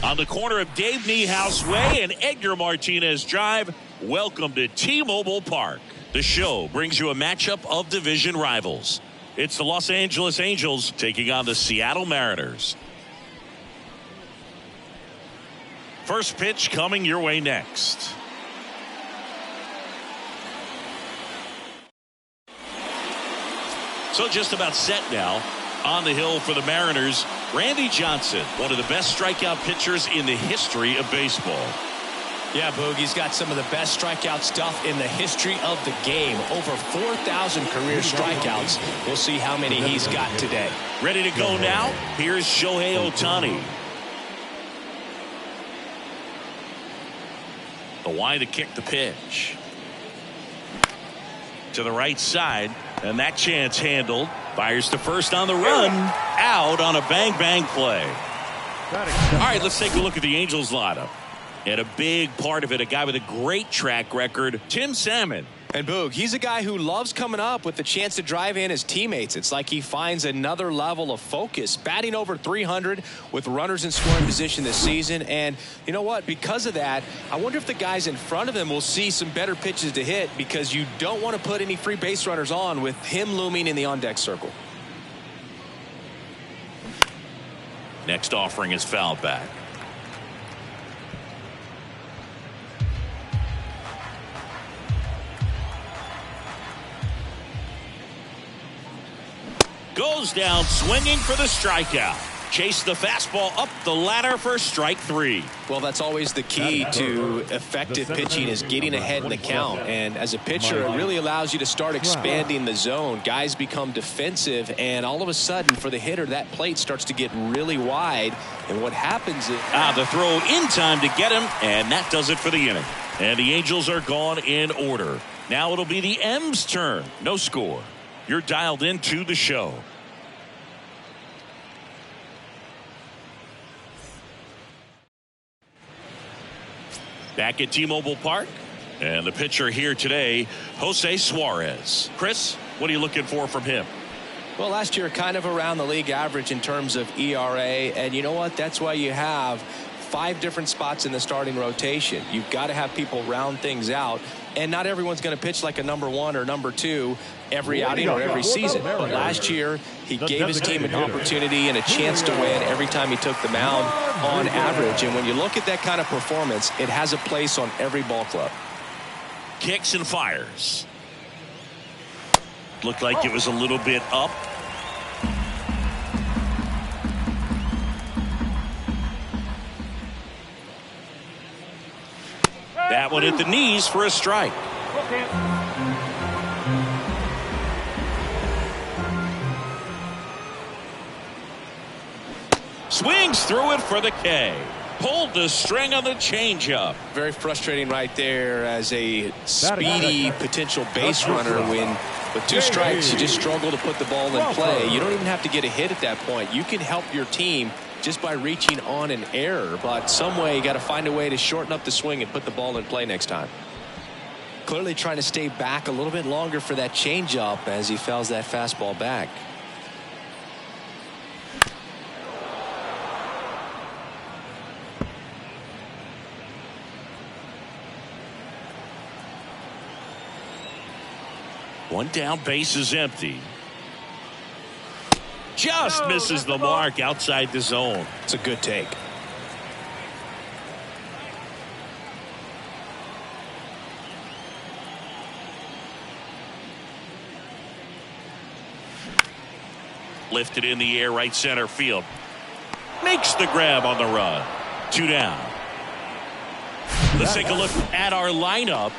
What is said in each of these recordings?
On the corner of Dave Niehaus Way and Edgar Martinez Drive, welcome to T-Mobile Park. The show brings you a matchup of division rivals. It's the Los Angeles Angels taking on the Seattle Mariners. First pitch coming your way next. So just about set now. On the hill for the Mariners, Randy Johnson, one of the best strikeout pitchers in the history of baseball. Yeah, Boog, he's got some of the best strikeout stuff in the history of the game. Over 4,000 career strikeouts. We'll see how many he's got today. Ready to go now? Here's Shohei Ohtani. The wide to kick the pitch. To the right side, and that chance handled. Fires to first on the run. Out on a bang-bang play. All right, let's take a look at the Angels lineup. And a big part of it, a guy with a great track record, Tim Salmon. And Boog, he's a guy who loves coming up with the chance to drive in his teammates. It's like he finds another level of focus. Batting over 300 with runners in scoring position this season. And you know what? Because of that, I wonder if the guys in front of him will see some better pitches to hit, because you don't want to put any free base runners on with him looming in the on-deck circle. Next offering is fouled back. Goes down swinging for the strikeout. Chase the fastball up the ladder for strike 3. Well, that's always the key to effective pitching, is getting ahead in the count. And as a pitcher, it really allows you to start expanding the zone. Guys become defensive, and all of a sudden for the hitter, that plate starts to get really wide. And what happens is the throw in time to get him, and that does it for the inning. And the Angels are gone in order. Now it'll be the M's turn. No score. You're dialed into the show. Back at T-Mobile Park, and the pitcher here today, Jose Suarez. Chris, what are you looking for from him? Well, last year kind of around the league average in terms of ERA, and you know what? That's why you have 5 different spots in the starting rotation. You've got to have people round things out, and not everyone's going to pitch like a number 1 or number 2 every outing or every season. But last year, he gave his team an opportunity and a chance to win every time he took the mound on average. And when you look at that kind of performance, it has a place on every ball club. Kicks and fires. Looked like it was a little bit up. That one at the knees for a strike. Swings through it for the K. Pulled the string on the changeup. Very frustrating right there as a speedy potential base runner when with 2 strikes you just struggle to put the ball in play. You don't even have to get a hit at that point. You can help your team just by reaching on an error, but some way you got to find a way to shorten up the swing and put the ball in play next time. Clearly trying to stay back a little bit longer for that changeup as he fouls that fastball back. One down, base is empty. Just misses the mark outside the zone. It's a good take. Lifted in the air, right center field. Makes the grab on the run. 2 down. Let's take a look at our lineup.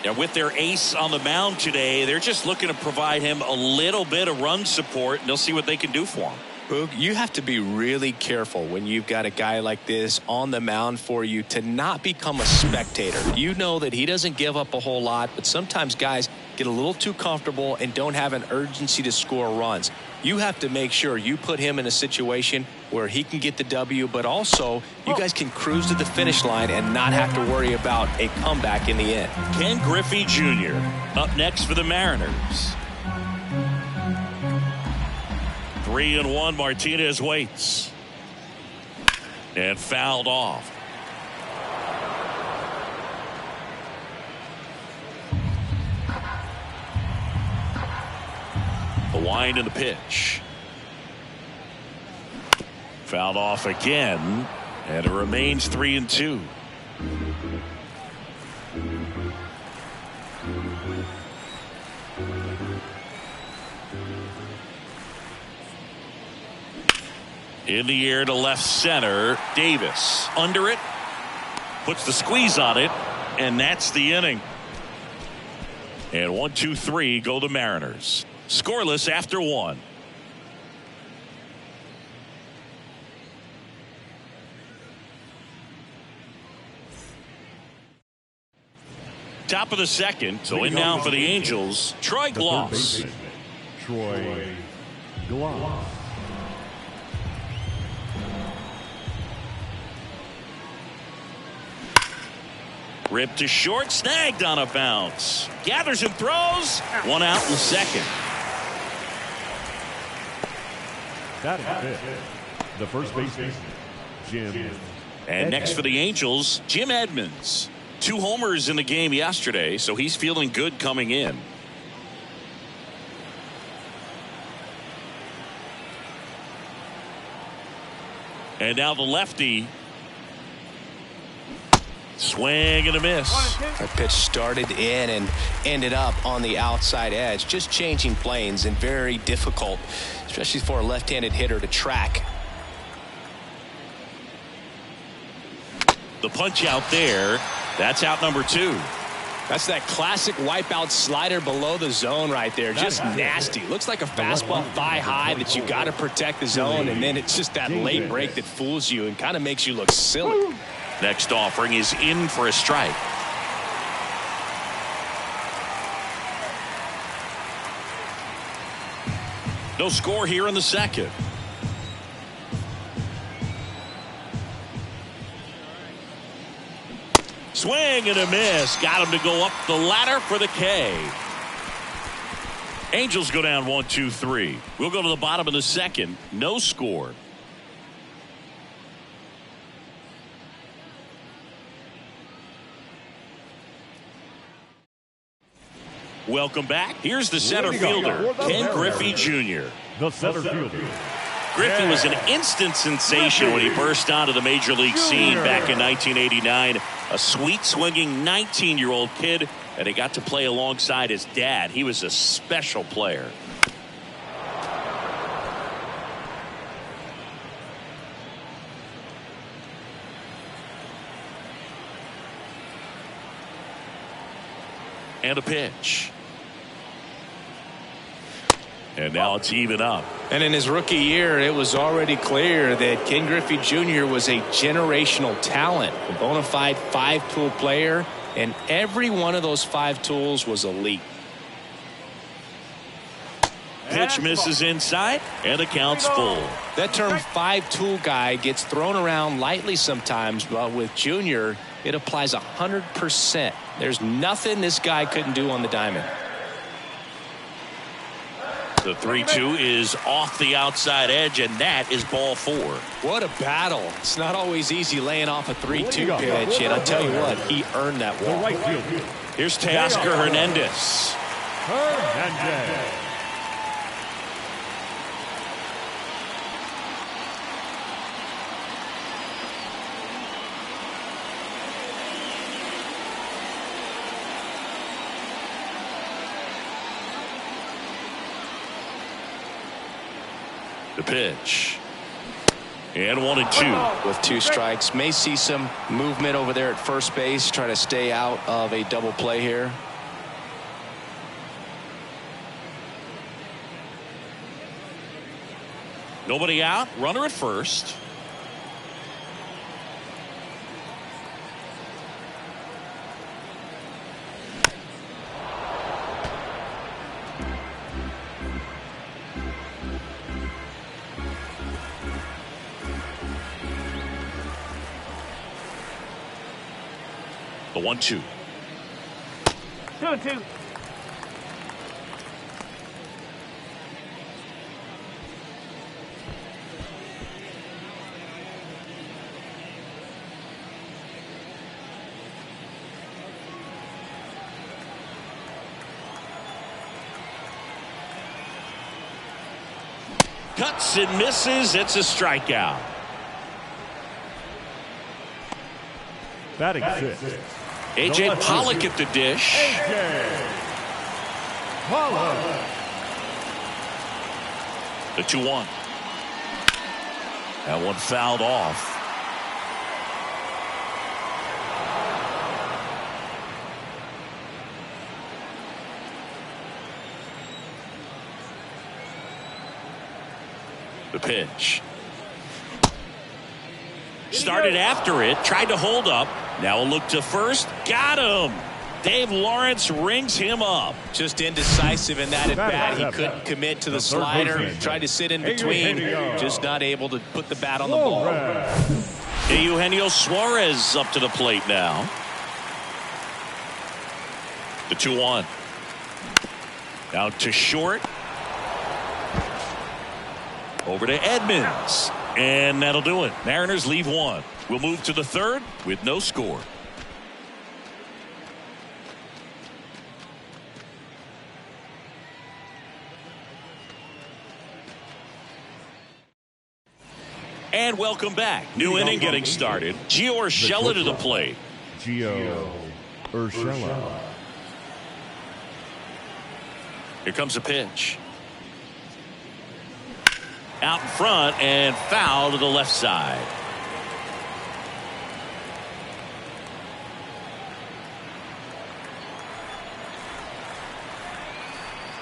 And with their ace on the mound today, they're just looking to provide him a little bit of run support, and they'll see what they can do for him. Boog, you have to be really careful when you've got a guy like this on the mound for you to not become a spectator. You know that he doesn't give up a whole lot, but sometimes guys get a little too comfortable and don't have an urgency to score runs. You have to make sure you put him in a situation where he can get the W, but also you guys can cruise to the finish line and not have to worry about a comeback in the end. Ken Griffey Jr. up next for the Mariners. 3-1, Martinez waits. And fouled off. The wind and the pitch. Fouled off again, and it remains 3-2. In the air to left center. Davis under it. Puts the squeeze on it. And that's the inning. And 1-2-3 go the Mariners. Scoreless after one. Top of the second. So in now for the Angels, Troy Gloss. Troy Gloss. Ripped to short, snagged on a bounce. Gathers and throws. One out in the second. That is it. The first baseman, Jim. And next for the Angels, Jim Edmonds. 2 homers in the game yesterday, so he's feeling good coming in. And now the lefty. Swing and a miss. That pitch started in and ended up on the outside edge. Just changing planes and very difficult, especially for a left-handed hitter to track. The punch out there. That's out number 2. That's that classic wipeout slider below the zone right there. Just nasty. Looks like a fastball thigh high that you got to protect the zone, and then it's just that late break that fools you and kind of makes you look silly. Next offering is in for a strike. No score here in the second. Swing and a miss. Got him to go up the ladder for the K. Angels go down 1-2-3. We'll go to the bottom of the second. No score. Welcome back. Here's the center fielder, Ken Griffey Jr. The center fielder. Griffey was an instant sensation when he burst onto the major league scene back in 1989. A sweet swinging 19-year-old kid, and he got to play alongside his dad. He was a special player. And a pitch. And now it's even up. And in his rookie year, it was already clear that Ken Griffey Jr. was a generational talent, a bona fide 5-tool player, and every one of those 5 tools was elite. Pitch misses inside, and the count's full. That term 5-tool guy gets thrown around lightly sometimes, but with Jr., it applies 100%. There's nothing this guy couldn't do on the diamond. The 3-2 is off the outside edge, and that is ball 4. What a battle. It's not always easy laying off a 3-2 pitch, and I'll tell you what, he earned that walk. Right field. Here's Teoscar Hernandez. Hernandez. The pitch. And 1-2. With 2 strikes. May see some movement over there at first base. Try to stay out of a double play here. Nobody out. Runner at first. The 1-2. 2-2. Cuts and misses. It's a strikeout. Batting sixth. A.J. Pollock at the dish. A.J. Pollock. The 2-1. That one fouled off. The pitch. Started after it, tried to hold up. Now a look to first. Got him. Dave Lawrence rings him up. Just indecisive in that at bat. He couldn't commit to the slider. Tried to sit in between. Just not able to put the bat on the ball. Eugenio Suarez up to the plate now. The 2-1. Out to short. Over to Edmonds. And that'll do it. Mariners leave one. We'll move to the third with no score. And welcome back. New inning getting started. Gio Urshela to the plate. Gio Urshela. Here comes a pitch. Out in front and foul to the left side.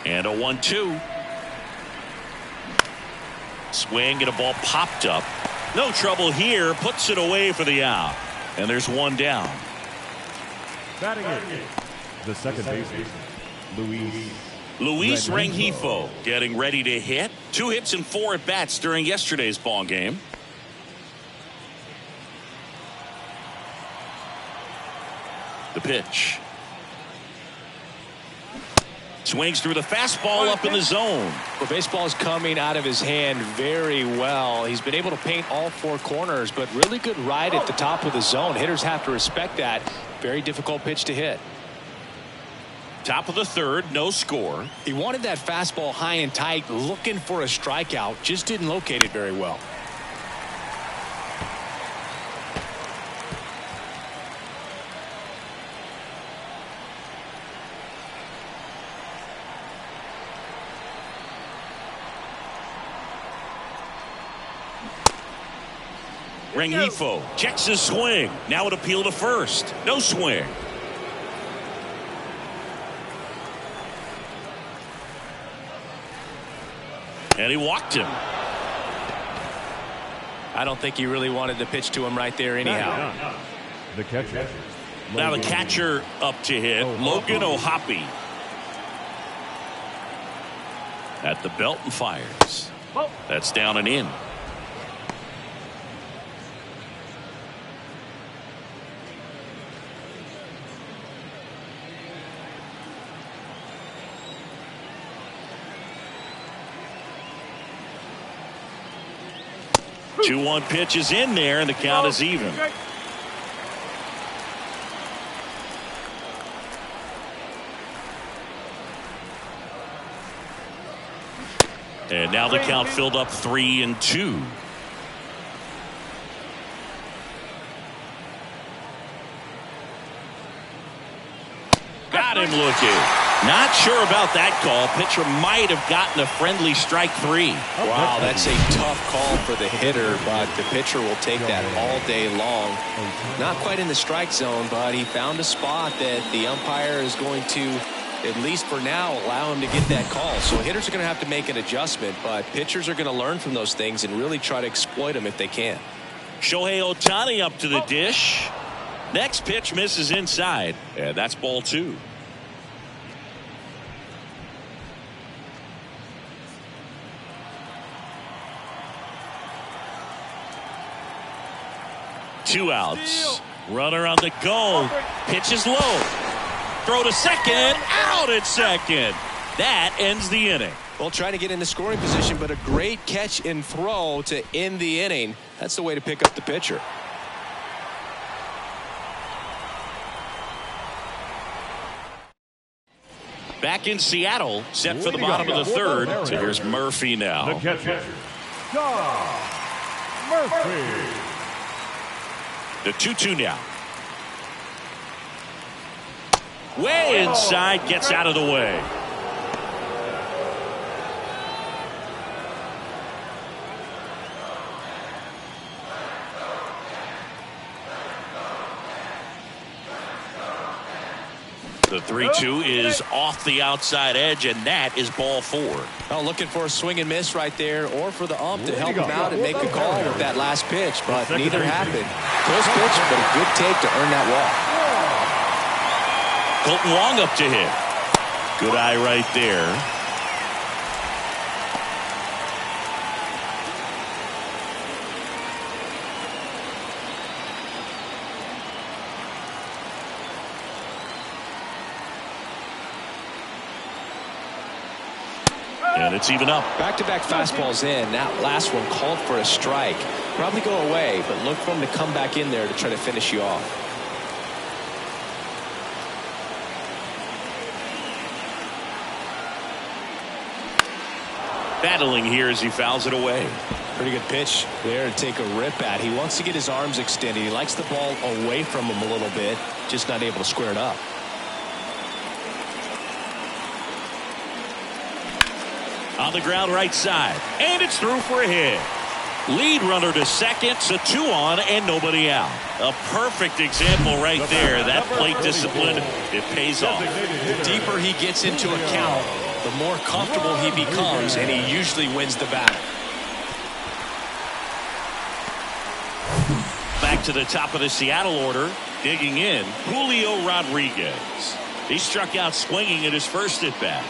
And a 1-2. Swing and a ball popped up. No trouble here. Puts it away for the out. And there's one down. Batting eighth. The second baseman, Luis Rengifo getting ready to hit. 2 hits and 4 at bats during yesterday's ball game. The pitch. Swings through the fastball up in the zone. The baseball is coming out of his hand very well. He's been able to paint all 4 corners, but really good ride at the top of the zone. Hitters have to respect that. Very difficult pitch to hit. Top of the third, no score. He wanted that fastball high and tight, looking for a strikeout. Just didn't locate it very well. Rengifo checks his swing. Now an appeal to first. No swing. And he walked him. I don't think he really wanted to pitch to him right there anyhow. The catcher. Now the catcher up to hit. Logan O'Hoppe. At the belt and fires. That's down and in. The 2-1 pitch is in there, and the count is even. And now the count filled up 3-2. Got him looking. Not sure about that call. Pitcher might have gotten a friendly strike 3. Wow, that's a tough call for the hitter, but the pitcher will take that all day long. Not quite in the strike zone, but he found a spot that the umpire is going to, at least for now, allow him to get that call. So hitters are going to have to make an adjustment, but pitchers are going to learn from those things and really try to exploit them if they can. Shohei Ohtani up to the dish. Next pitch misses inside, and that's ball 2. Two outs. Runner on the go. Pitch is low. Throw to second. Out at second. That ends the inning. Well, trying to get in the scoring position, but a great catch and throw to end the inning. That's the way to pick up the pitcher. Back in Seattle, set for the bottom of the third. So here's Murphy now. The catcher, John Murphy. The 2-2 now. Way inside, gets out of the way. The 3-2 is off the outside edge, and that is ball 4. Well, looking for a swing and miss right there, or for the ump to help him out and make a call with that last pitch, but neither happened. Close pitch, but a good take to earn that walk. Colton Wong up to hit. Good eye right there. And it's even up. Back-to-back fastballs in. That last one called for a strike. Probably go away, but look for him to come back in there to try to finish you off. Battling here as he fouls it away. Pretty good pitch there to take a rip at. He wants to get his arms extended. He likes the ball away from him a little bit, just not able to square it up. On the ground right side, and it's through for a hit. Lead runner to second, so 2 on and nobody out. A perfect example right there. That plate discipline, it pays off. The deeper he gets into a count, the more comfortable he becomes, and he usually wins the battle. Back to the top of the Seattle order, digging in, Julio Rodriguez. He struck out swinging at his first at bat.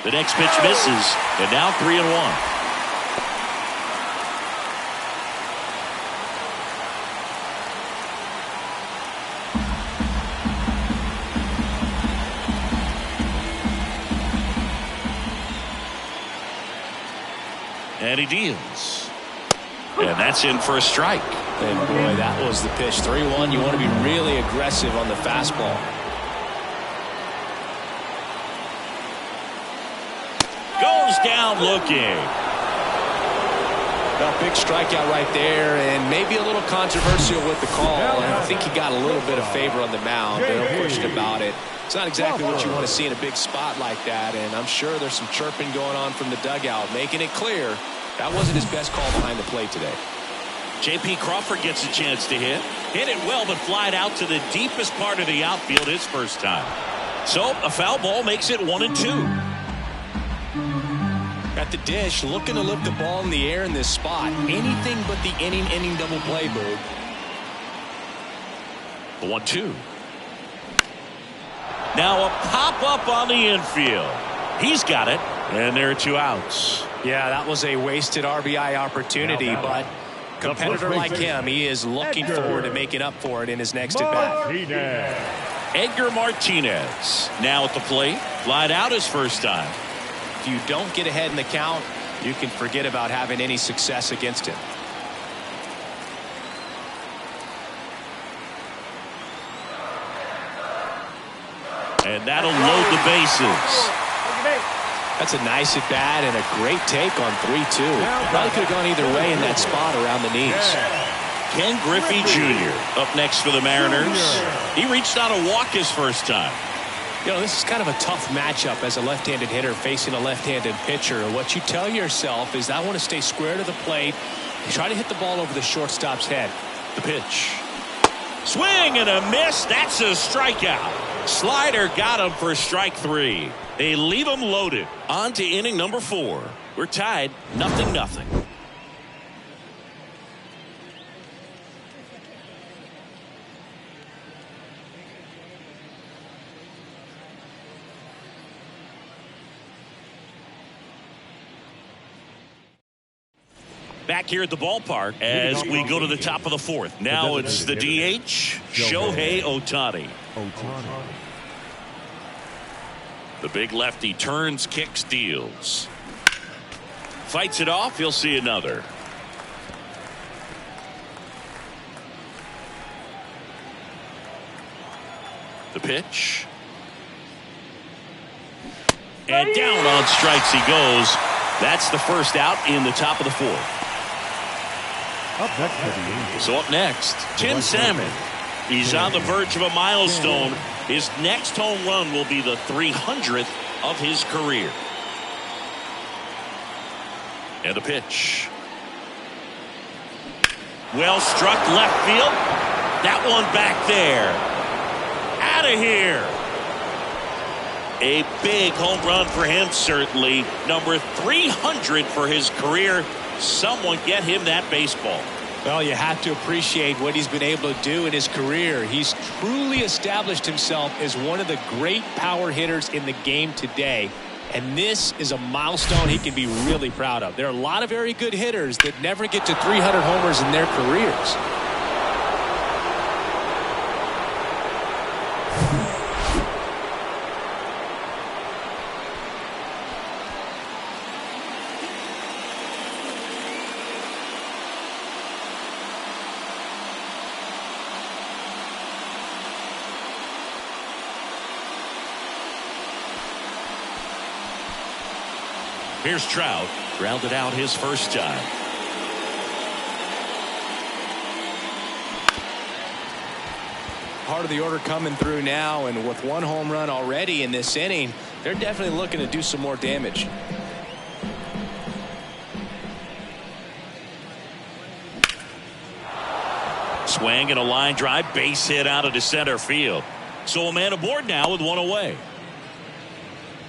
The next pitch misses, and now 3-1. And he deals. And that's in for a strike. And boy, that was the pitch. 3-1. You want to be really aggressive on the fastball. Goes down looking. Well, big strikeout right there, and maybe a little controversial with the call. I think he got a little bit of favor on the mound. No question about it. It's not exactly what you want to see in a big spot like that, and I'm sure there's some chirping going on from the dugout, making it clear that wasn't his best call behind the plate today. J.P. Crawford gets a chance to hit. Hit it well, but flied out to the deepest part of the outfield his first time. So a foul ball makes it 1-2. At the dish, looking to lift the ball in the air in this spot. Anything but the inning double play, Boog. The 1-2. Now a pop-up on the infield. He's got it, and there are 2 outs. Yeah, that was a wasted RBI opportunity, but competitor like him, he is looking forward to making up for it in his next at-bat. Edgar Martinez now at the plate. Flied out his first time. If you don't get ahead in the count, you can forget about having any success against him. And that'll load the bases. That's a nice at bat and a great take on 3-2. Probably could have gone either way in that spot around the knees. Ken Griffey Jr. up next for the Mariners. He reached out a walk his first time. You know, this is kind of a tough matchup as a left-handed hitter facing a left-handed pitcher. What you tell yourself is I want to stay square to the plate, try to hit the ball over the shortstop's head. The pitch. Swing and a miss. That's a strikeout. Slider got him for strike 3. They leave him loaded. On to inning number 4. We're tied 0-0. Back here at the ballpark as we go to the top of the 4th. Now it's the DH, Shohei Ohtani. The big lefty turns, kicks, deals. Fights it off. He'll see another. The pitch. And down on strikes he goes. That's the first out in the top of the fourth. Up next for the Angels. So up next, Tim Salmon. He's on the verge of a milestone. His next home run will be the 300th of his career. And the pitch. Well struck left field. That one back there. Out of here. A big home run for him, certainly. Number 300 for his career. Someone get him that baseball. Well, you have to appreciate what he's been able to do in his career. He's truly established himself as one of the great power hitters in the game today. And this is a milestone he can be really proud of. There are a lot of very good hitters that never get to 300 homers in their careers. Here's Trout, grounded out his first time. Part of the order coming through now, and with one home run already in this inning, they're definitely looking to do some more damage. Swing and a line drive, base hit out of the center field. So a man aboard now with one away.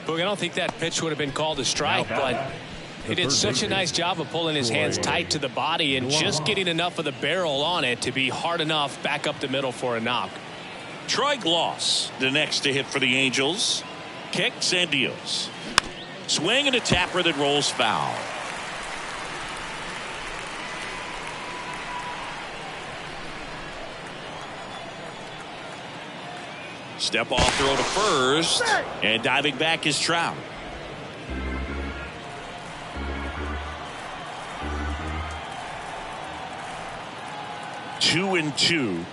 Boog, I don't think that pitch would have been called a strike, but he did such a nice job of pulling his hands tight to the body and just getting enough of the barrel on it to be hard enough back up the middle for a knock. Troy Gloss, the next to hit for the Angels. Kicks and deals. Swing and a tapper that rolls foul. Step off throw to first, and diving back is Trout. Two and two,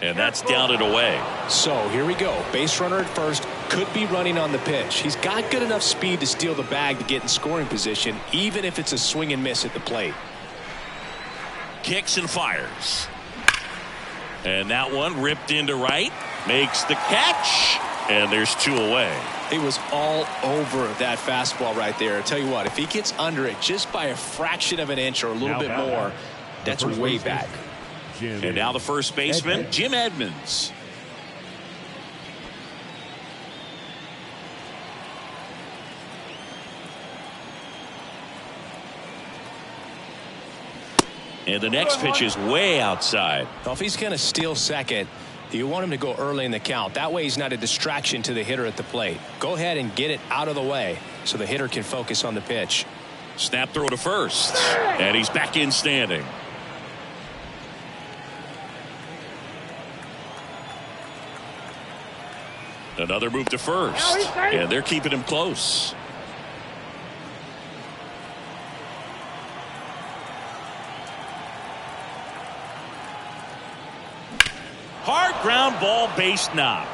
and that's down and away. So here we go. Base runner at first, could be running on the pitch. He's got good enough speed to steal the bag to get in scoring position, even if it's a swing and miss at the plate. Kicks and fires. And that one ripped into right. Makes the catch. And there's two away. He was all over that fastball right there. I tell you what, if he gets under it just by a fraction of an inch or a little bit more, that's way back. And now the first baseman, Jim Edmonds. And the next pitch is way outside. Well, if he's going to steal second, you want him to go early in the count. That way he's not a distraction to the hitter at the plate. Go ahead and get it out of the way so the hitter can focus on the pitch. Snap throw to first. And he's back in standing. Another move to first. And they're keeping him close. Hard ground ball, base knock.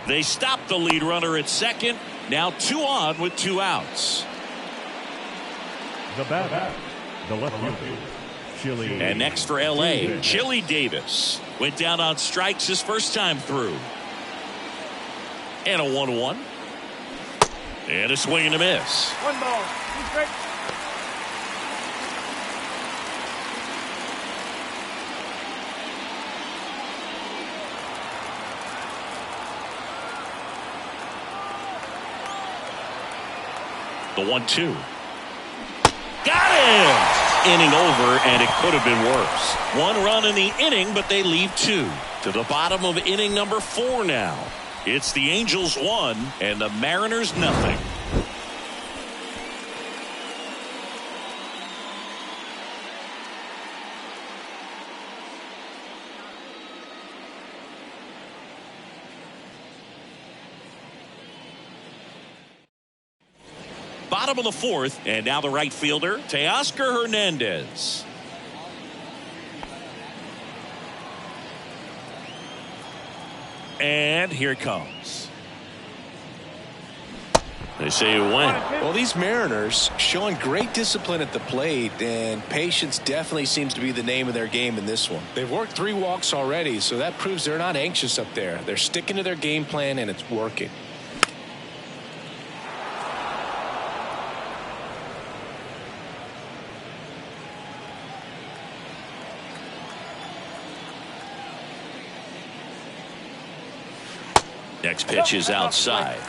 They stop the lead runner at second. Now two on with two outs. The batter, the left fielder, Chili. And next for LA, Chili Davis. Went down on strikes his first time through. And a 1-1. And a swing and a miss. One ball. The 1-2. Got him! Inning over, and it could have been worse. One run in the inning, but they leave two. To the bottom of inning number 4 now. It's the Angels 1 and the Mariners nothing. Bottom of the 4th, and now the right fielder, Teoscar Hernandez. And here it comes. They say you win. Well, these Mariners showing great discipline at the plate, and patience definitely seems to be the name of their game in this one. They've worked 3 walks already, so that proves they're not anxious up there. They're sticking to their game plan, and it's working. Next pitch is outside.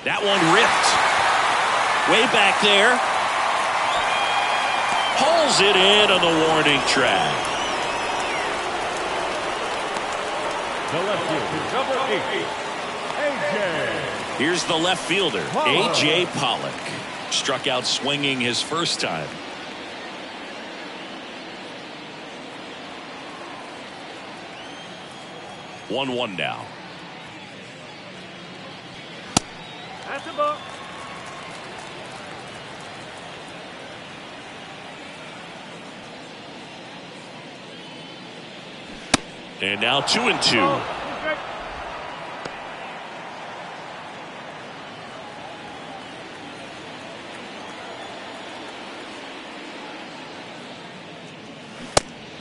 That one ripped. Way back there. Hauls it in on the warning track. The left fielder, number 8, A.J. Here's the left fielder, A.J. Pollock. Struck out swinging his first time. One now. That's a ball. And now 2-2.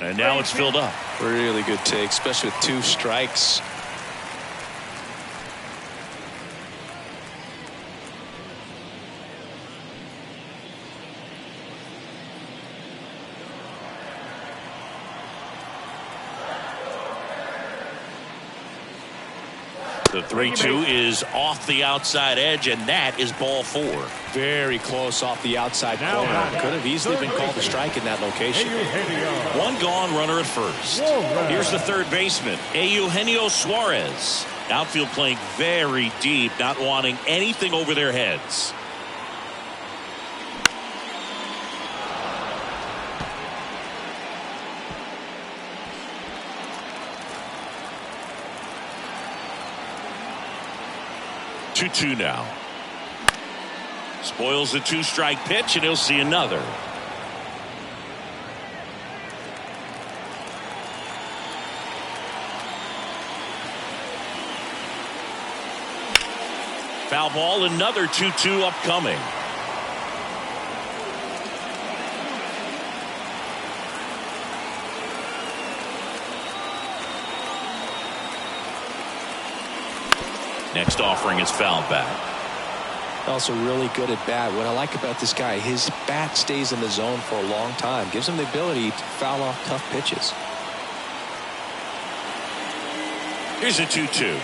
And now it's filled up. Really good take, especially with 2 strikes. The 3-2 is off the outside edge, and that is ball 4. Very close off the outside Now corner. Could have easily been called a strike in that location. One gone, runner at first. Here's the third baseman, Eugenio Suarez. Outfield playing very deep, not wanting anything over their heads. Two now. Spoils the 2-strike pitch, and he'll see another. Foul ball, another 2-2 upcoming. Next offering is fouled back. Also really good at bat. What I like about this guy, his bat stays in the zone for a long time. Gives him the ability to foul off tough pitches. Here's a 2-2.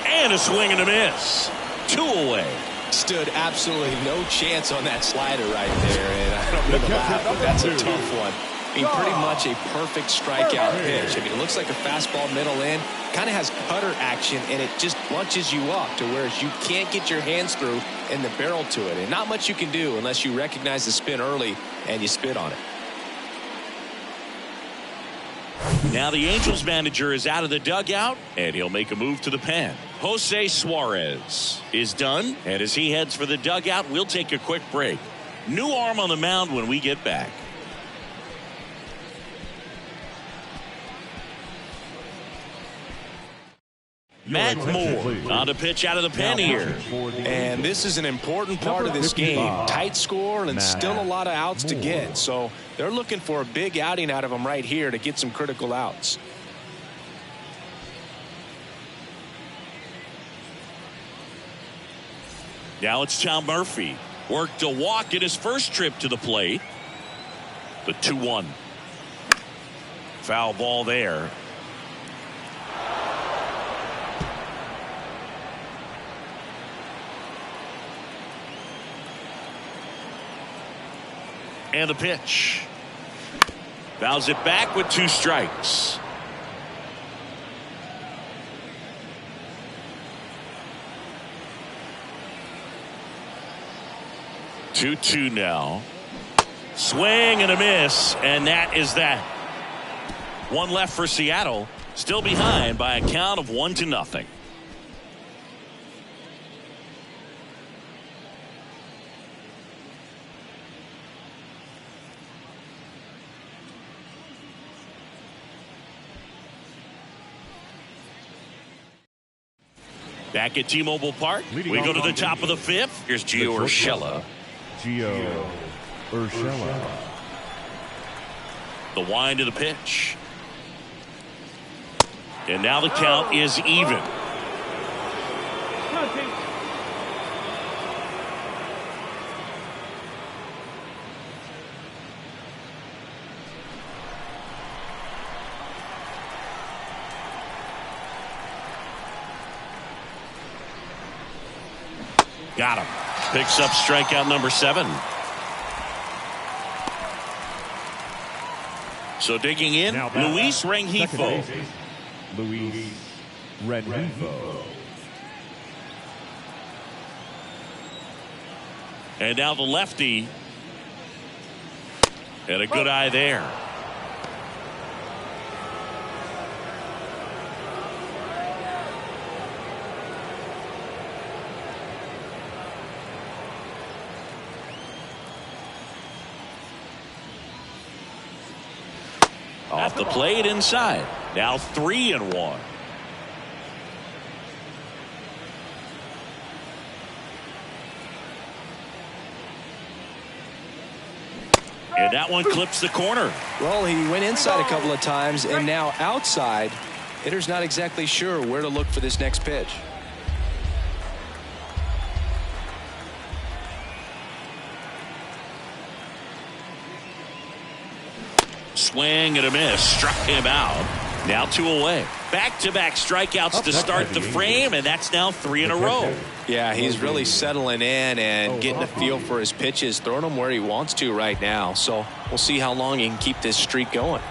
And a swing and a miss. 2 away. Stood absolutely no chance on that slider right there. And I don't mean to laugh, but that's a tough one. I mean, pretty much a perfect strikeout pitch. I mean, it looks like a fastball middle in. Kind of has cutter action, and it just bunches you up to where you can't get your hands through and the barrel to it. And not much you can do unless you recognize the spin early and you spit on it. Now the Angels manager is out of the dugout, and he'll make a move to the pen. Jose Suarez is done, and as he heads for the dugout, we'll take a quick break. New arm on the mound when we get back. Matt Moore on the pitch out of the pen here. And this is an important part of this game. Tight score and still a lot of outs to get. So they're looking for a big outing out of him right here to get some critical outs. Now it's Tom Murphy. Worked a walk in his first trip to the plate. The 2-1. Foul ball there. And the pitch. Fouls it back with 2 strikes. Two now. Swing and a miss, and that is that. One left for Seattle, still behind by a count of 1-0. Back at T-Mobile Park, we go to the top of the fifth. Here's Gio Urshela. Gio Urshela. The wind of the pitch. And now the count is even. Got him. Picks up strikeout number 7. So digging in, Luis Rengifo. Luis Rengifo. And now the lefty. And a good eye there. Off the plate inside. Now 3-1. And that one clips the corner. Well, he went inside a couple of times, and now outside. Hitter's not exactly sure where to look for this next pitch. Swing and a miss. Struck him out. Now 2 away. Back-to-back strikeouts to start the frame, and that's now 3 in a row. Yeah, he's really settling in and getting a feel for his pitches, throwing them where he wants to right now. So we'll see how long he can keep this streak going.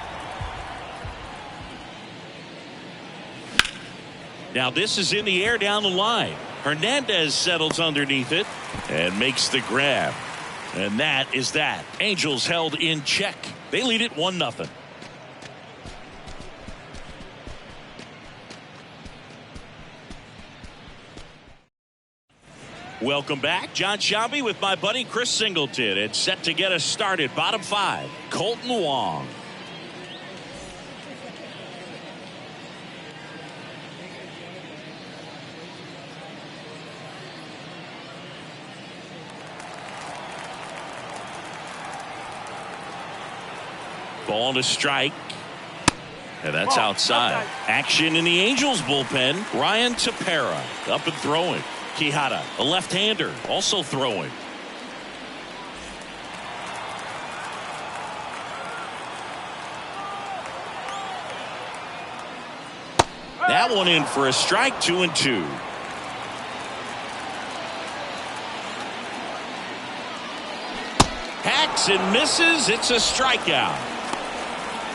Now this is in the air down the line. Hernandez settles underneath it and makes the grab. And that is that. Angels held in check. They lead it 1-0. Welcome back. John Shabby with my buddy Chris Singleton. It's set to get us started. Bottom 5. Colton Wong. Ball to strike. And that's outside. Action in the Angels bullpen. Ryan Tepera up and throwing. Quijada, a left-hander, also throwing. That one in for a strike. 2-2. Hacks and misses. It's a strikeout.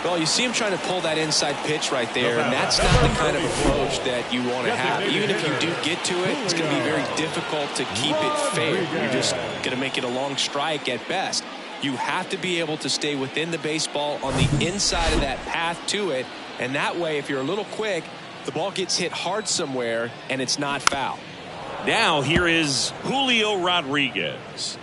Well, you see him trying to pull that inside pitch right there, and that's not the kind of approach that you want to have. Even if you do get to it, it's going to be very difficult to keep it fair. You're just going to make it a long strike at best. You have to be able to stay within the baseball on the inside of that path to it, and that way, if you're a little quick, the ball gets hit hard somewhere, and it's not foul. Now here is Julio Rodriguez.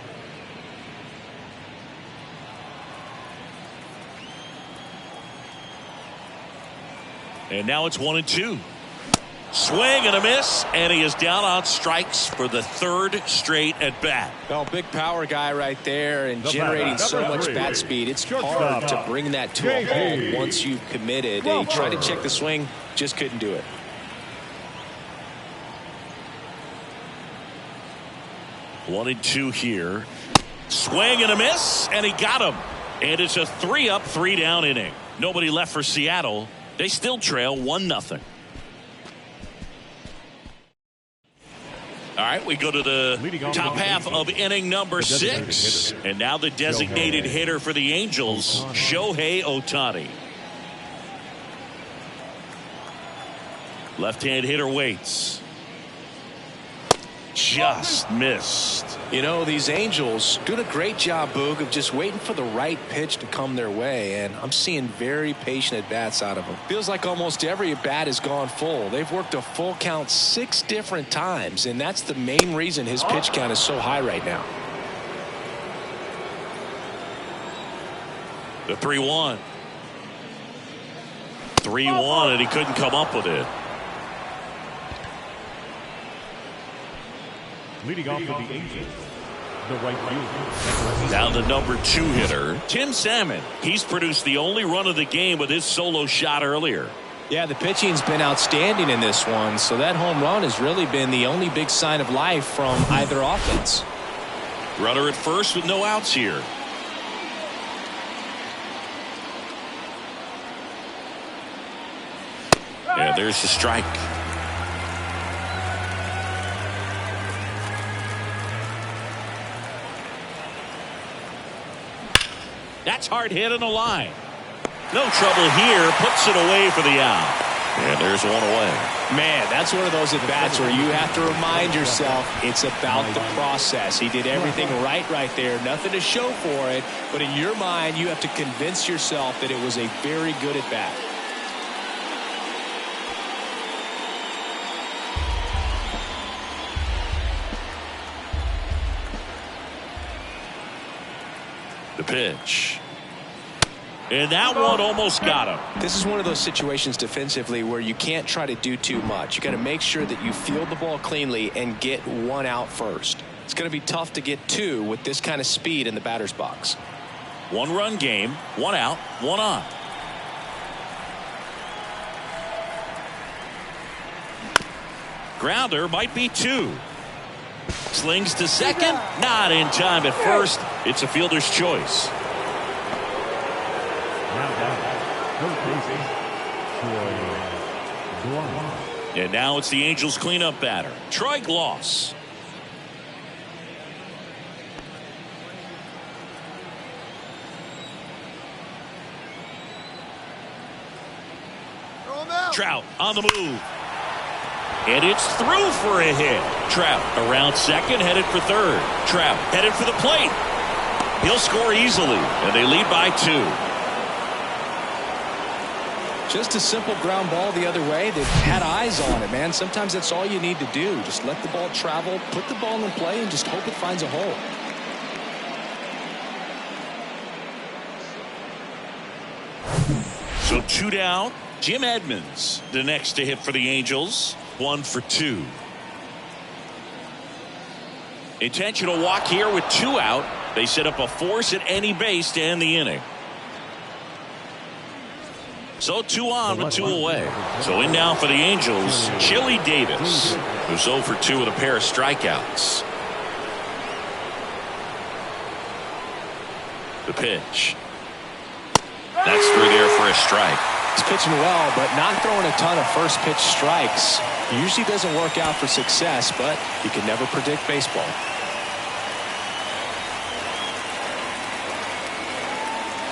And now it's 1-2. Swing and a miss, and he is down on strikes for the 3rd straight at bat. Well, big power guy right there and generating so much bat speed. It's hard to bring that to a halt once you've committed. He tried to check the swing, just couldn't do it. One and 2 here. Swing and a miss, and he got him. And it's a 3-up, 3-down inning. Nobody left for Seattle. They still trail 1-0. All right, we go to the top half of inning number 6. And now the designated hitter for the Angels, Shohei Ohtani. Left-hand hitter waits. just missed. You know, these Angels doing a great job, Boog, of just waiting for the right pitch to come their way, and I'm seeing very patient at-bats out of them. Feels like almost every at-bat has gone full. They've worked a full count 6 different times, and that's the main reason his pitch count is so high right now. The 3-1. 3-1, and he couldn't come up with it. Leading off for the Angels, the right fielder. Down to number 2 hitter, Tim Salmon. He's produced the only run of the game with his solo shot earlier. Yeah, the pitching's been outstanding in this one, so that home run has really been the only big sign of life from either offense. Runner at first with no outs here. And there's the strike. That's hard hit on the line. No trouble here. Puts it away for the out. And there's one away. Man, that's one of those at-bats where you have to remind yourself it's about the process. He did everything right there. Nothing to show for it. But in your mind, you have to convince yourself that it was a very good at-bat. The pitch. And that one almost got him. This is one of those situations defensively where you can't try to do too much. You got to make sure that you field the ball cleanly and get one out first. It's going to be tough to get 2 with this kind of speed in the batter's box. 1-run game, 1 out, 1 on. Grounder might be 2. Slings to second, not in time at first. It's a fielder's choice. And now it's the Angels cleanup batter, Troy Gloss. Trout on the move. And it's through for a hit. Trout around second, headed for third. Trout headed for the plate. He'll score easily, and they lead by 2. Just a simple ground ball the other way. They've had eyes on it, man. Sometimes that's all you need to do. Just let the ball travel, put the ball in play, and just hope it finds a hole. So 2 down. Jim Edmonds, the next to hit for the Angels. 1 for 2. Intentional walk here with 2 out. They set up a force at any base to end the inning. So 2 on with 2 away. So in now for the Angels, Chili Davis, who's 0 for 2 with a pair of strikeouts. The pitch. That's through there for a strike. He's pitching well, but not throwing a ton of first pitch strikes. Usually doesn't work out for success, but you can never predict baseball.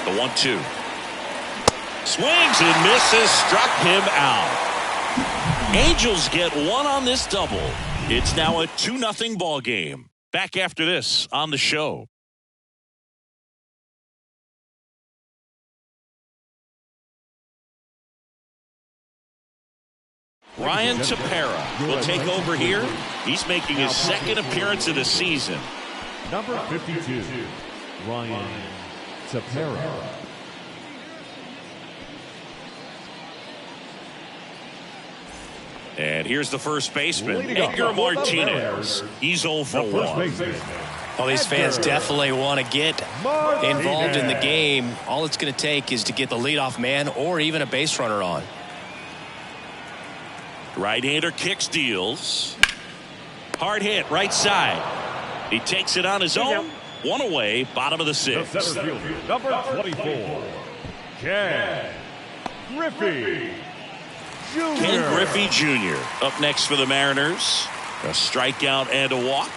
The 1-2. Swings and misses, struck him out. Angels get 1 on this double. It's now a 2-0 ball game. Back after this on the show. Ryan Tepera will take over here. He's making his second appearance of the season. Number 52, Ryan Tepera. And here's the first baseman, Edgar Martinez. He's 0 for 1. Well, these fans definitely want to get involved in the game. All it's going to take is to get the leadoff man or even a base runner on. Right-hander kicks, deals. Hard hit, right side. He takes it on his own. 1 away, bottom of the 6th. The center fielder, number 24, Ken Griffey Jr. Ken Griffey Jr. up next for the Mariners. A strikeout and a walk.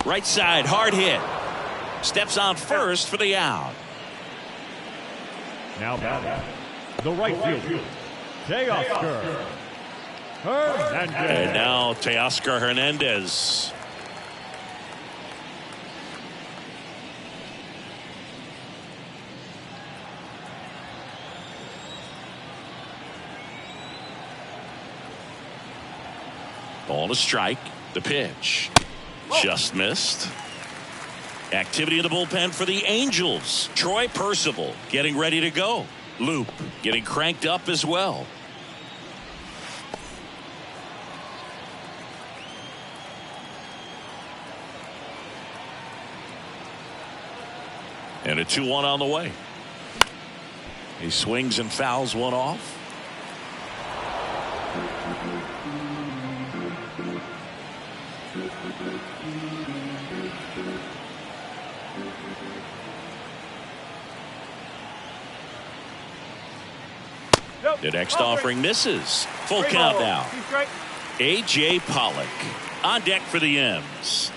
Right side, hard hit. Steps on first for the out. Now batting, the right fielder, Teoscar Hernandez. And now Teoscar Hernandez. Ball to strike. The pitch. Just missed. Activity in the bullpen for the Angels. Troy Percival getting ready to go. Loop getting cranked up as well. And a 2-1 on the way. He swings and fouls one off. The next offering misses. Full count now. A.J. Pollock on deck for the M's.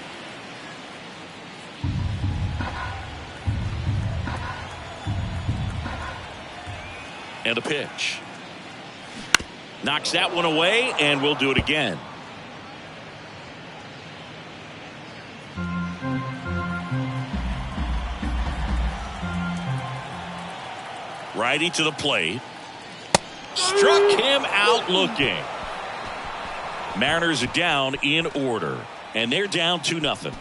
And a pitch. Knocks that one away, and we'll do it again. Righty to the plate. Struck him out looking. Mariners are down in order, and they're down 2-0.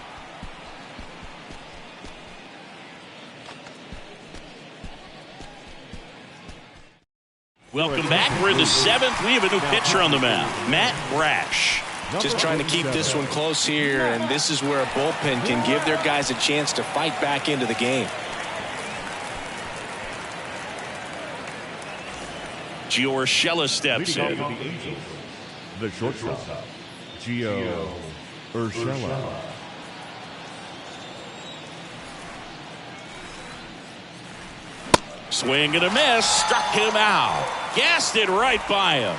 Welcome back. We're in the 7th. We have a new pitcher on the mound, Matt Brash. Just trying to keep this one close here, and this is where a bullpen can give their guys a chance to fight back into the game. Gio Urshela steps in. The shortstop, Gio Urshela. Swing and a miss. Struck him out. Gassed it right by him.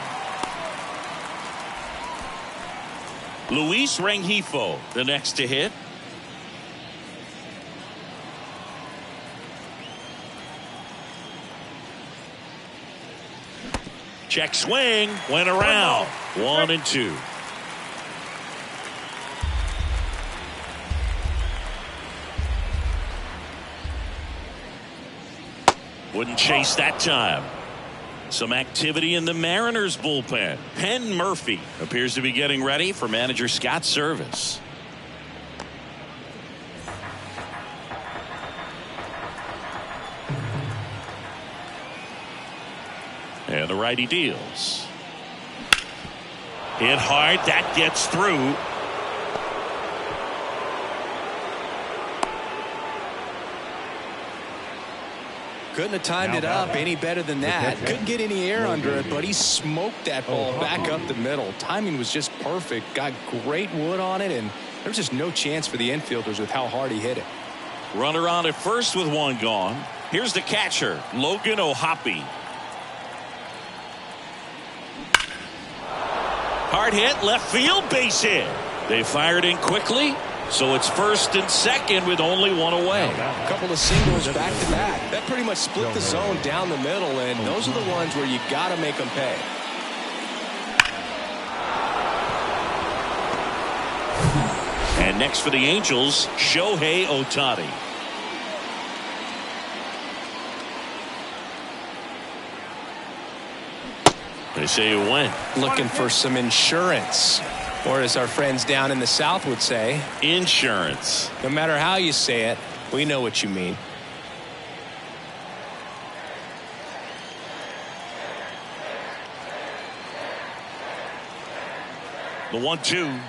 Luis Rengifo, the next to hit. Check swing. Went around. 1-2. Wouldn't chase that time. Some activity in the Mariners bullpen. Penn Murphy appears to be getting ready for manager Scott's service. And the righty deals. Hit hard. That gets through. Couldn't have timed it up any better than that. Couldn't get any air under it, but he smoked that ball back up the middle. Timing was just perfect. Got great wood on it, and there's just no chance for the infielders with how hard he hit it. Runner on at first with one gone. Here's the catcher, Logan O'Hoppe. Hard hit, left field, base hit. They fired in quickly. So it's first and second with only one away. A couple of singles back to back. That pretty much split the zone down the middle, and those are the ones where you got to make them pay. And next for the Angels, Shohei Ohtani. They say you went. Looking for some insurance. Or as our friends down in the South would say, insurance. No matter how you say it, we know what you mean. The 1-2.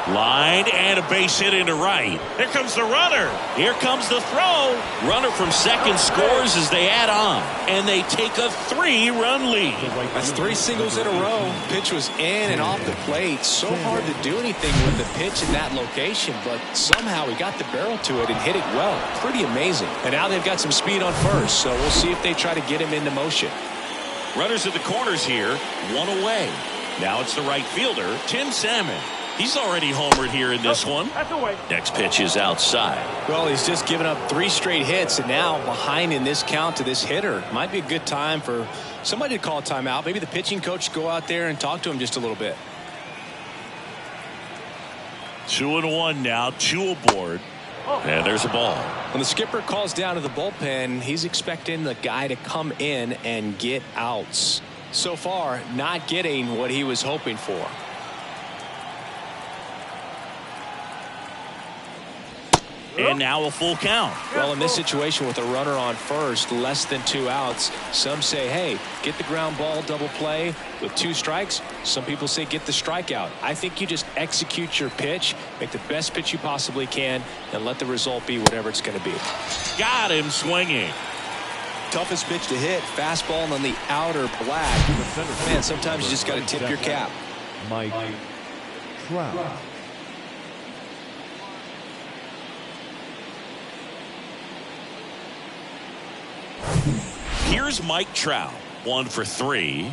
Line and a base hit into right. Here comes the runner. Here comes the throw. Runner from second scores as they add on. And they take a 3-run lead. That's 3 singles in a row. Pitch was in and off the plate. So hard to do anything with the pitch in that location, but somehow he got the barrel to it and hit it well. Pretty amazing. And now they've got some speed on first, so we'll see if they try to get him into motion. Runners at the corners here. One away. Now it's the right fielder, Tim Salmon. He's already homered here in this one. Next pitch is outside. Well, he's just given up 3 straight hits, and now behind in this count to this hitter. Might be a good time for somebody to call a timeout. Maybe the pitching coach go out there and talk to him just a little bit. 2-1 now, 2 aboard. And there's a ball. When the skipper calls down to the bullpen, he's expecting the guy to come in and get outs. So far, not getting what he was hoping for. And now a full count. Well, in this situation with a runner on first, less than 2 outs, some say, hey, get the ground ball, double play with 2 strikes. Some people say get the strikeout. I think you just execute your pitch, make the best pitch you possibly can, and let the result be whatever it's going to be. Got him swinging. Toughest pitch to hit, fastball on the outer black. Man, sometimes you just got to tip your cap. Mike Trout. Here's Mike Trout, 1 for 3.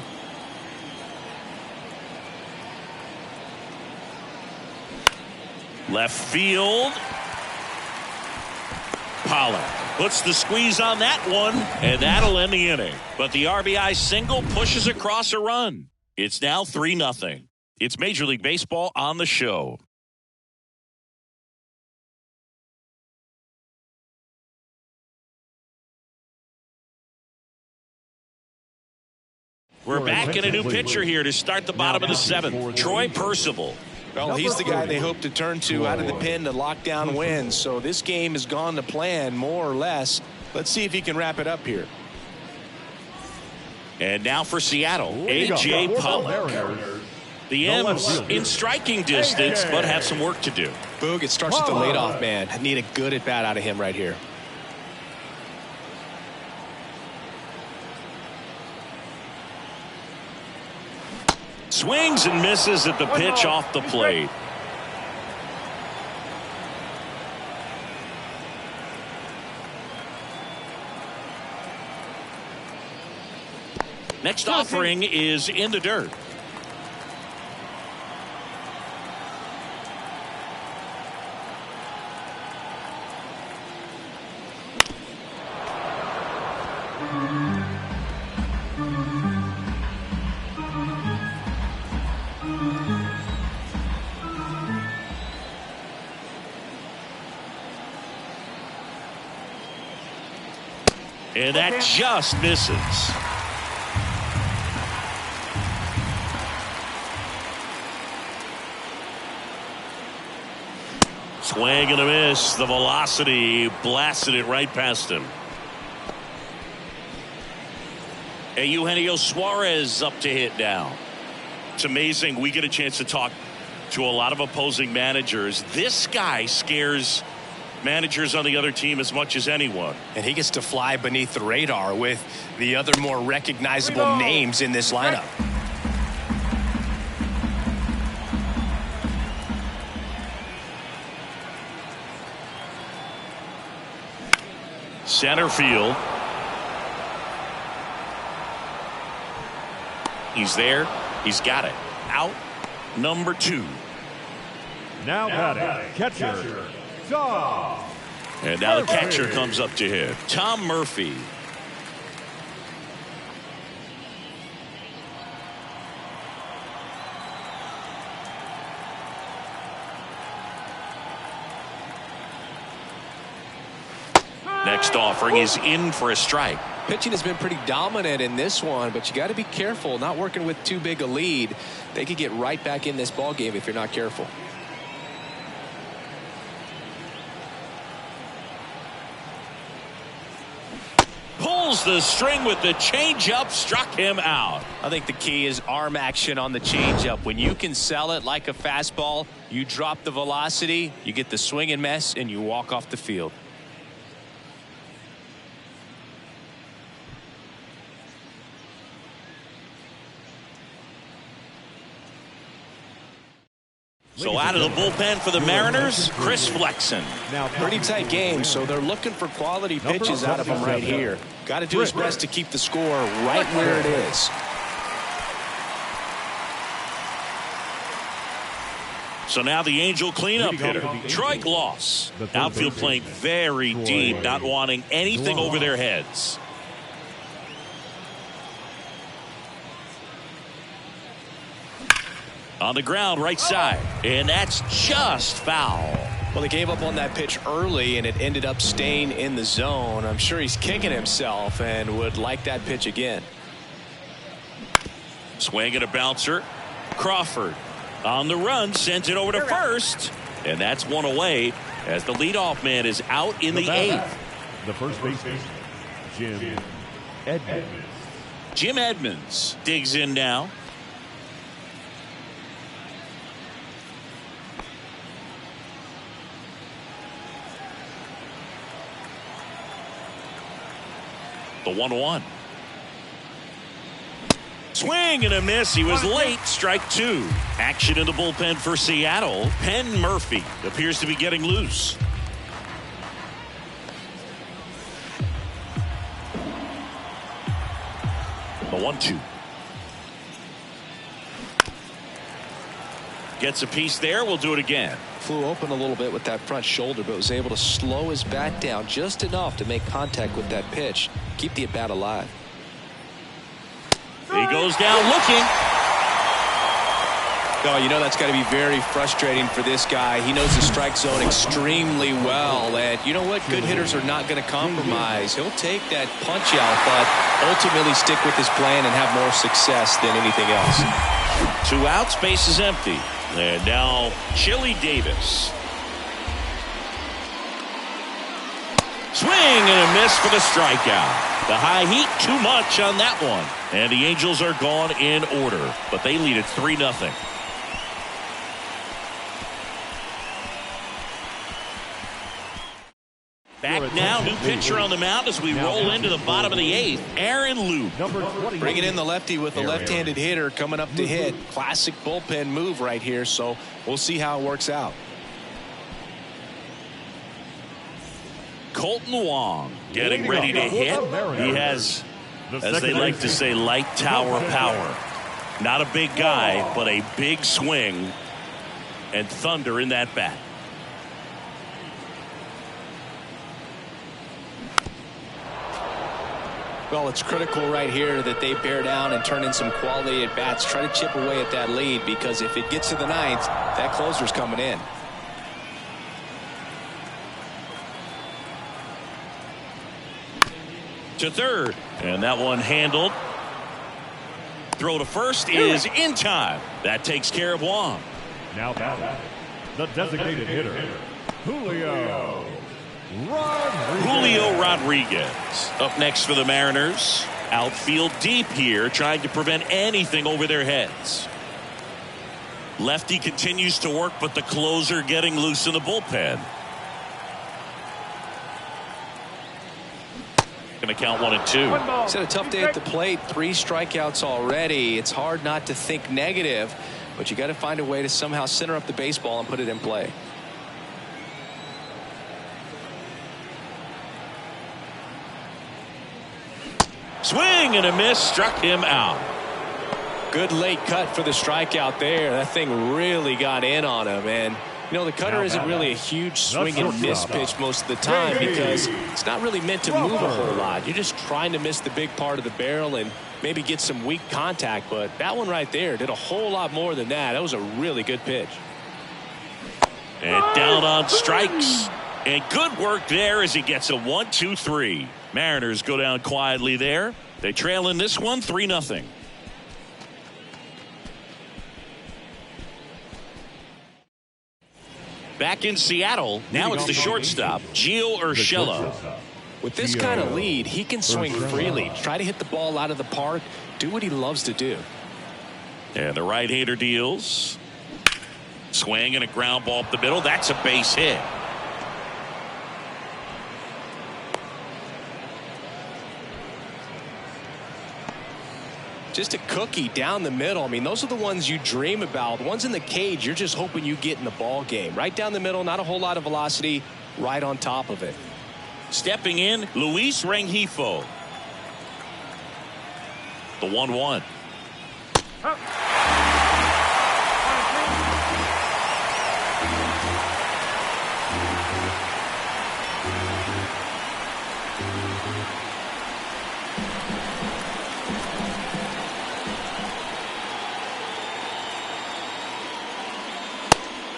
Left field. Pollard puts the squeeze on that one, and that'll end the inning. But the RBI single pushes across a run. It's now 3-0. It's Major League Baseball on the show. We're back in a new pitcher here to start the bottom of the 7th. Troy Percival. Well, he's the guy they hope to turn to out of the pen to lock down wins. So this game has gone to plan, more or less. Let's see if he can wrap it up here. And now for Seattle, A.J. Pollock. The M's in striking distance, but have some work to do. Boog, it starts with the leadoff man. I need a good at-bat out of him right here. Swings and misses at the pitch off the plate. Next offering is in the dirt. And that just misses. Swing and a miss. The velocity blasted it right past him. And Eugenio Suarez up to hit now. It's amazing. We get a chance to talk to a lot of opposing managers. This guy scares managers on the other team as much as anyone. And he gets to fly beneath the radar with the other more recognizable names in this lineup. Center field. He's there. He's got it. Out number 2. Now batting, catcher, Tom. And now the catcher comes up to hit. Tom Murphy. Next offering is in for a strike. Pitching has been pretty dominant in this one, but you got to be careful. Not working with too big a lead. They could get right back in this ball game if you're not careful. Pulls the string with the changeup, struck him out. I think the key is arm action on the changeup. When you can sell it like a fastball, you drop the velocity, you get the swing and miss, and you walk off the field. So out of the bullpen for the Mariners, Chris Flexen. Now pretty tight game, so they're looking for quality pitches out of him right here. Got to do his best to keep the score right where it is. So now the Angel cleanup hitter, Troy Gloss. Outfield playing very deep, not wanting anything over their heads. On the ground, right side. And that's just foul. Well, they gave up on that pitch early, and it ended up staying in the zone. I'm sure he's kicking himself and would like that pitch again. Swing and a bouncer. Crawford on the run, sends it over to first. And that's one away as the leadoff man is out in the eighth. The first baseman, Jim Edmonds. Jim Edmonds digs in now. The 1-1. Swing and a miss. He was late. Strike two. Action in the bullpen for Seattle. Penn Murphy appears to be getting loose. The 1-2. Gets a piece there. We'll do it again. Flew open a little bit with that front shoulder, but was able to slow his bat down just enough to make contact with that pitch. Keep the at-bat alive. He goes down looking. Oh, you know that's got to be very frustrating for this guy. He knows the strike zone extremely well, and you know what? Good hitters are not going to compromise. He'll take that punch out, but ultimately stick with his plan and have more success than anything else. 2 outs, base is empty. And now Chili Davis. Swing and a miss for the strikeout. The high heat, too much on that one. And the Angels are gone in order, but they lead it 3-0. Back now, new pitcher on the mound as we roll into the bottom of the eighth. Aaron Loop. Bringing in the lefty with a left-handed hitter coming up to hit. Classic bullpen move right here, so we'll see how it works out. Colton Wong getting ready to hit. He has, as they like to say, light tower power. Not a big guy, but a big swing and thunder in that bat. Well, it's critical right here that they bear down and turn in some quality at bats. Try to chip away at that lead, because if it gets to the ninth, that closer's coming in. To third, and that one handled. Throw to first is in time. That takes care of Wong. Now batting, the designated hitter, Julio Rodriguez. Julio Rodriguez up next for the Mariners. Outfield deep here, trying to prevent anything over their heads. Lefty continues to work, but the closer getting loose in the bullpen. Going to count 1-2. He's had a tough day at the plate. 3 strikeouts already. It's hard not to think negative, but you got to find a way to somehow center up the baseball and put it in play. Swing and a miss, struck him out. Good late cut for the strikeout there. That thing really got in on him, and you know, the cutter isn't really a huge swing and miss pitch most of the time, because it's not really meant to move a whole lot. You're just trying to miss the big part of the barrel and maybe get some weak contact, but that one right there did a whole lot more than that. That was a really good pitch. And down on strikes. And good work there as he gets a 1-2-3. Mariners go down quietly there. They trail in this one 3-0. Back in Seattle, now it's the shortstop, Gio Urshela. With this kind of lead, he can swing freely, try to hit the ball out of the park, do what he loves to do. And the right-hander deals. Swing and a ground ball up the middle. That's a base hit. Just a cookie down the middle. I mean, those are the ones you dream about. The ones in the cage, you're just hoping you get in the ball game. Right down the middle, not a whole lot of velocity, right on top of it. Stepping in, Luis Rengifo. The 1-1.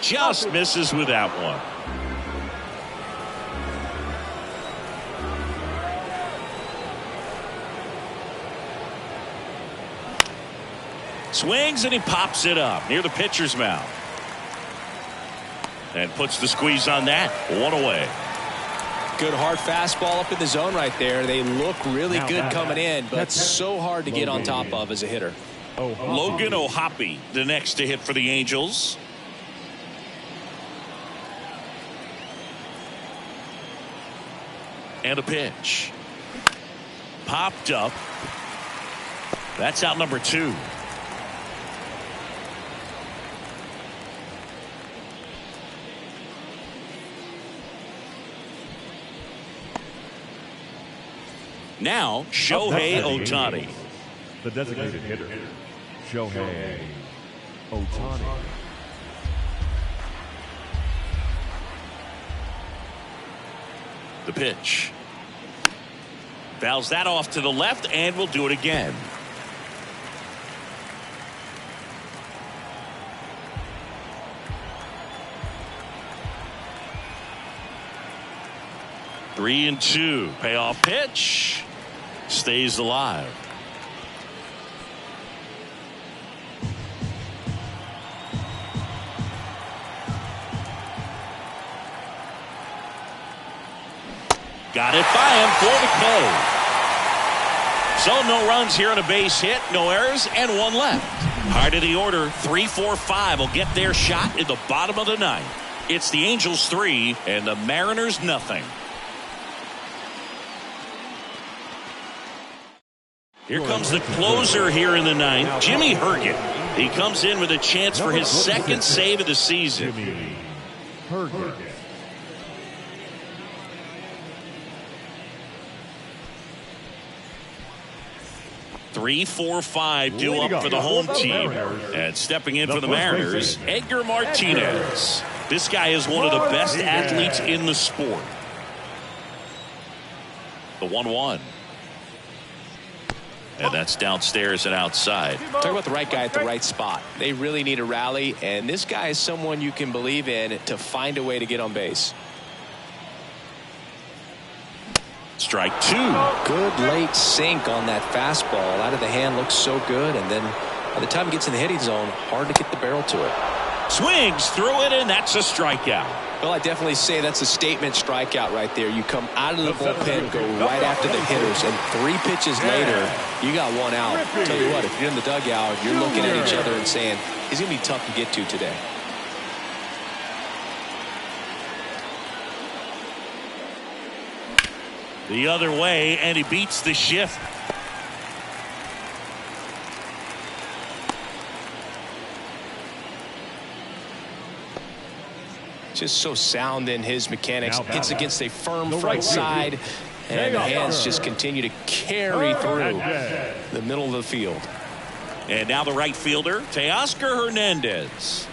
Just misses with that one. Swings and he pops it up near the pitcher's mouth. And puts the squeeze on that. One away. Good hard fastball up in the zone right there. They look really good coming in, but so hard to get on top of as a hitter. Logan O'Hoppe, the next to hit for the Angels. And a pitch. Popped up. That's out number 2. Now, Shohei Ohtani. The designated hitter, Shohei Ohtani. The pitch. Fouls that off to the left, and will do it again. Three and two. Payoff pitch. Stays alive. Got it by him for the K. So no runs here on a base hit, no errors, and one left. Heart of the order, 3-4-5 will get their shot in the bottom of the ninth. It's the Angels 3 and the Mariners nothing. Here comes the closer here in the ninth, Jimmy Herget. He comes in with a chance for his second save of the season. Jimmy Herget. Three, 4, 5 due up for the home team. And stepping in for the Mariners, Edgar Martinez. This guy is one of the best athletes in the sport. The 1-1. And that's downstairs and outside. Talk about the right guy at the right spot. They really need a rally, and this guy is someone you can believe in to find a way to get on base. Strike 2. Good late sink on that fastball. Out of the hand, looks so good, and then by the time it gets in the hitting zone, hard to get the barrel to it. Swings through it, and that's a strikeout. Well, I definitely say that's a statement strikeout right there. You come out of the bullpen, go right after the hitters, and 3 pitches later, you got one out. Tell you what, if you're in the dugout, you're looking at each other and saying, he's going to be tough to get to today. The other way, and he beats the shift. Just so sound in his mechanics. Hits against a firm front side, and the hands just continue to carry through the middle of the field. And now the right fielder, Teoscar Hernandez.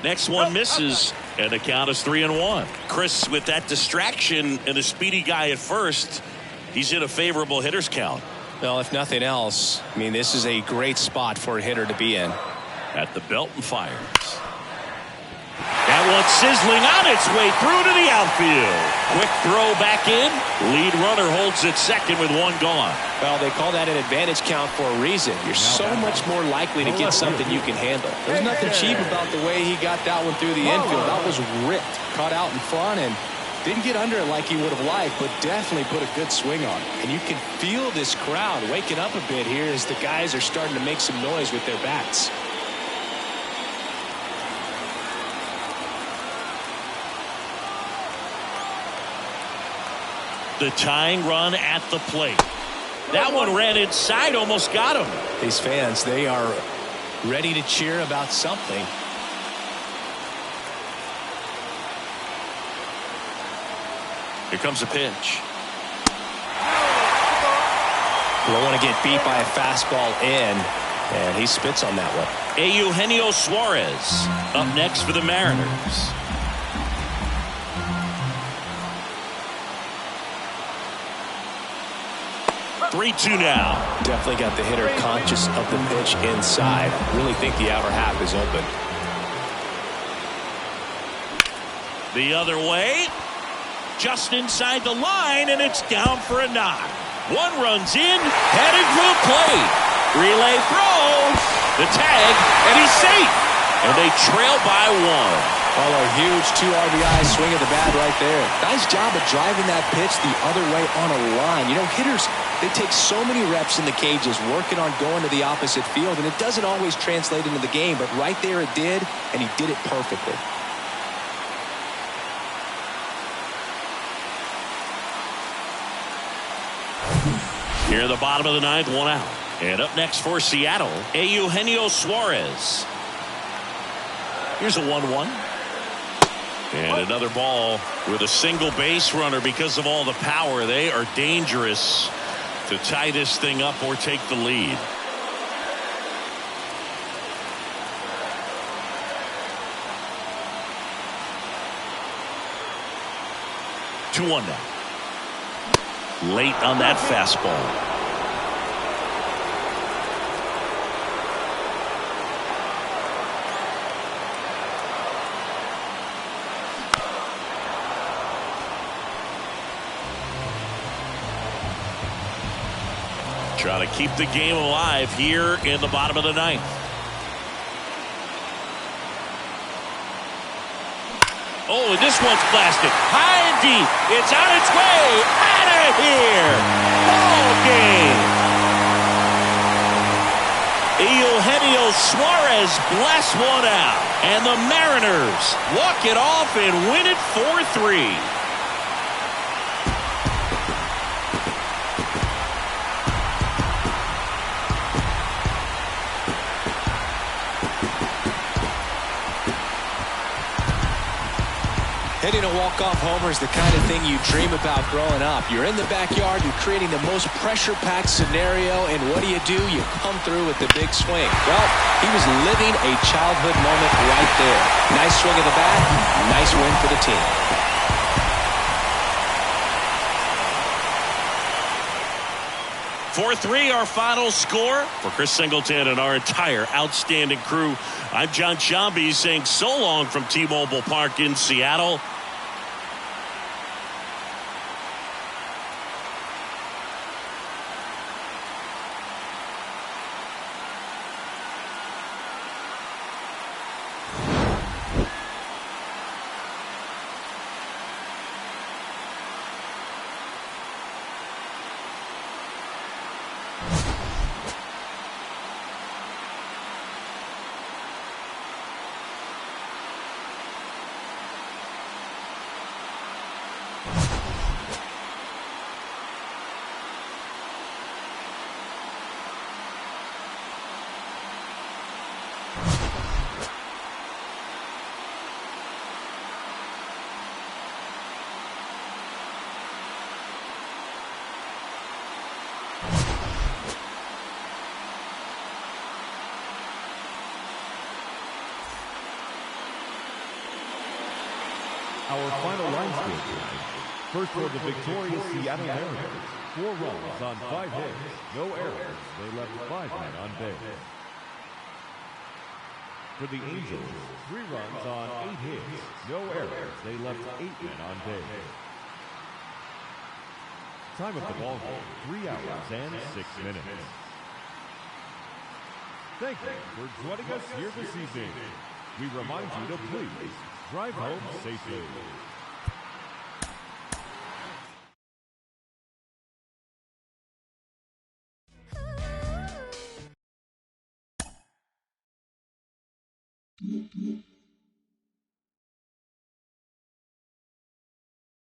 Next one misses, and the count is 3-1. Chris, with that distraction and a speedy guy at first, he's in a favorable hitter's count. Well, if nothing else, I mean, this is a great spot for a hitter to be in. At the belt and fires. That one sizzling on its way through to the outfield. Quick throw back in. Lead runner holds at second with one gone. Well, they call that an advantage count for a reason. You're so much more likely to get something you can handle. There's nothing cheap about the way he got that one through the infield. That was ripped, caught out in front, and didn't get under it like he would have liked, but definitely put a good swing on it. And you can feel this crowd waking up a bit here as the guys are starting to make some noise with their bats. The tying run at the plate. That one ran inside, almost got him. These fans, they are ready to cheer about something. Here comes a pitch. You don't want to get beat by a fastball in, and he spits on that one. Eugenio Suarez up next for the Mariners. 3-2 now. Definitely got the hitter conscious of the pitch inside. Really think the outer half is open. The other way. Just inside the line, and it's down for a knock. One runs in, headed for the plate. Relay throw. The tag, and he's safe. And they trail by one. Oh, a huge 2 RBI swing of the bat right there. Nice job of driving that pitch the other way on a line. You know, hitters, they take so many reps in the cages working on going to the opposite field, and it doesn't always translate into the game, but right there it did, and he did it perfectly. Here in the bottom of the ninth, 1 out. And up next for Seattle, Eugenio Suarez. Here's a 1-1. And another ball with a single base runner. Because of all the power, they are dangerous to tie this thing up or take the lead. Two one now. Late on that fastball. Trying to keep the game alive here in the bottom of the ninth. Oh, and this one's blasted high and deep. It's on its way out of here. Ball game. Eugenio Suarez blasts one out, and the Mariners walk it off and win it 4-3. Hitting a walk-off homer is the kind of thing you dream about growing up. You're in the backyard, you're creating the most pressure-packed scenario, and what do? You come through with the big swing. Well, he was living a childhood moment right there. Nice swing of the bat, nice win for the team. (4-3) our final score. For Chris Singleton and our entire outstanding crew, I'm John Sciambi saying so long from T-Mobile Park in Seattle. Our final line score tonight. First for the victorious Seattle Mariners. 4 runs on 5 hits. No errors. They left 5 men on base. For the Angels, 3 runs on 8 hits. No errors. They left 8 men on base. Time of the ball game, 3 hours and 6 minutes. Thank you for joining us here this evening. We remind you to please drive home safely. Mm-hmm.